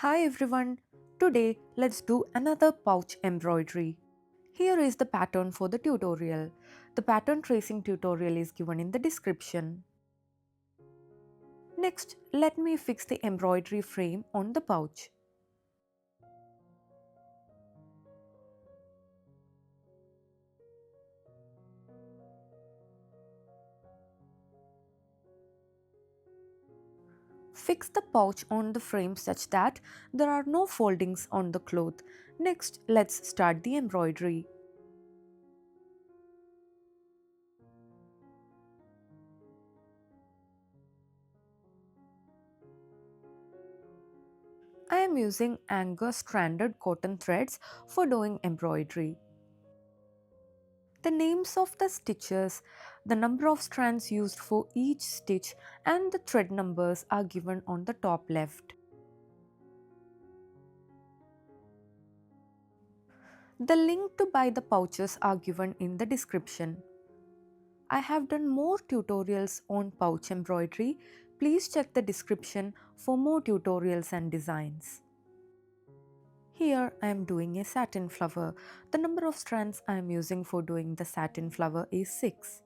Hi everyone, today let's do another pouch embroidery. Here is the pattern for the tutorial. The pattern tracing tutorial is given in the description. Next, let me fix the embroidery frame on the pouch. Fix the pouch on the frame such that there are no foldings on the cloth. Next, let's start the embroidery. I am using Anchor stranded cotton threads for doing embroidery. The names of the stitches, the number of strands used for each stitch, and the thread numbers are given on the top left. The link to buy the pouches are given in the description. I have done more tutorials on pouch embroidery. Please check the description for more tutorials and designs. Here I am doing a satin flower. The number of strands I am using for doing the satin flower is 6.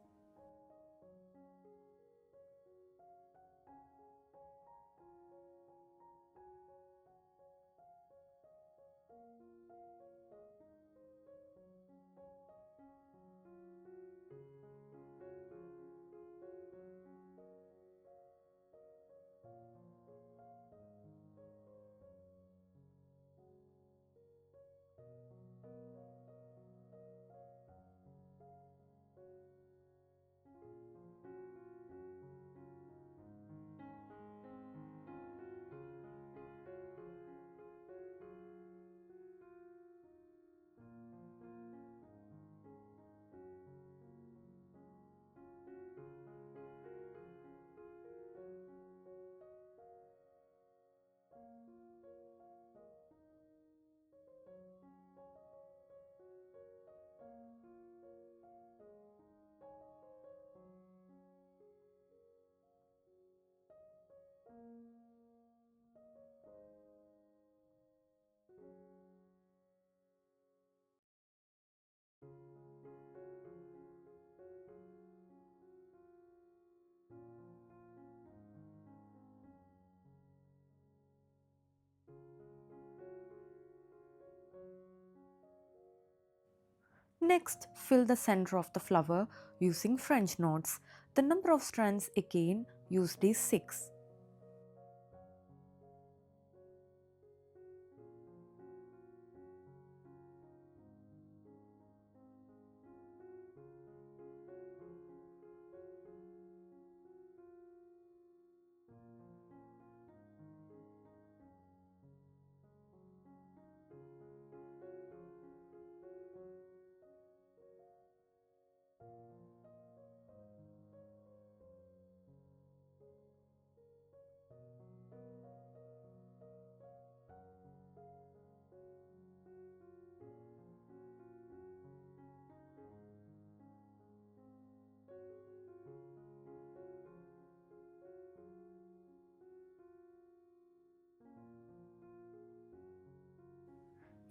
Next, fill the center of the flower using French knots. The number of strands again used is 6.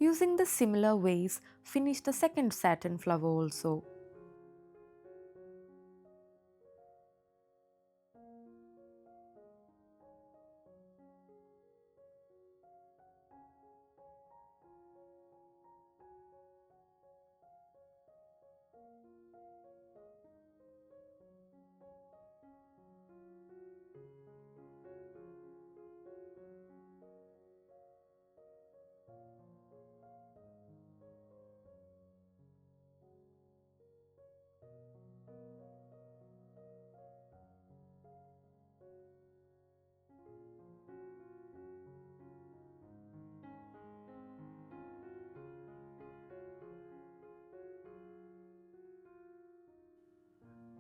Using the similar ways, finish the second satin flower also.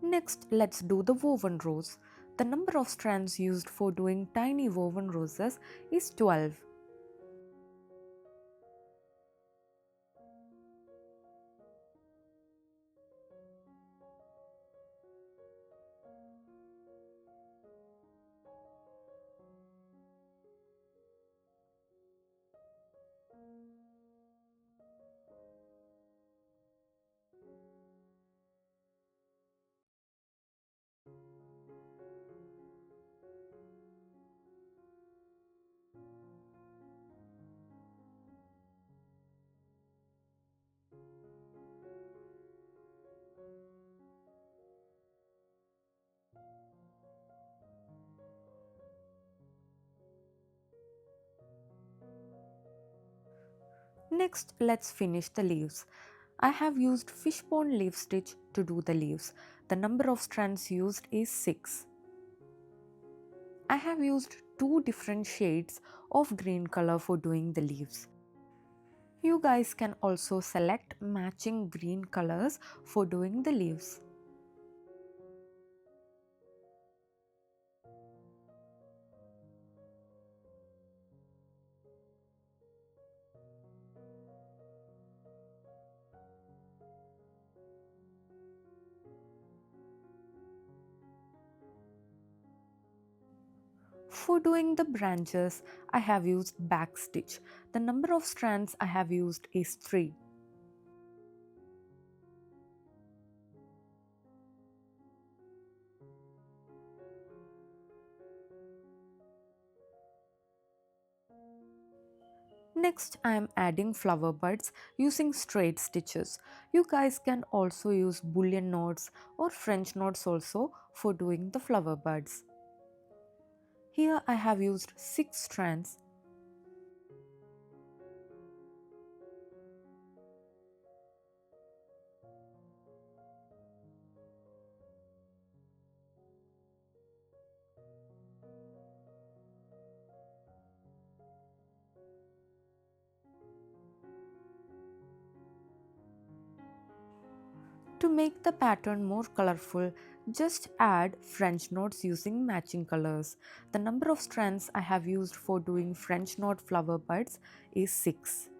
Next, let's do the woven rose. The number of strands used for doing tiny woven roses is 12. Next, let's finish the leaves. I have used fishbone leaf stitch to do the leaves. The number of strands used is 6. I have used two different shades of green color for doing the leaves. You guys can also select matching green colors for doing the leaves. For doing the branches, I have used back stitch. The number of strands I have used is 3. Next, I am adding flower buds using straight stitches. You guys can also use bullion knots or French knots also for doing the flower buds. Here I have used 6 strands. To make the pattern more colorful, just add French knots using matching colors. The number of strands I have used for doing French knot flower buds is 6.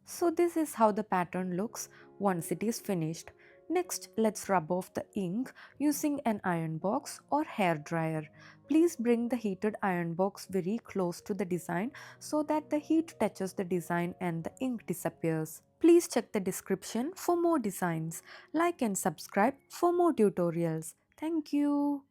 So this is how the pattern looks once it is finished. Next, let's rub off the ink using an iron box or hair dryer. Please bring the heated iron box very close to the design so that the heat touches the design and the ink disappears. Please check the description for more designs. Like and subscribe for more tutorials. Thank you.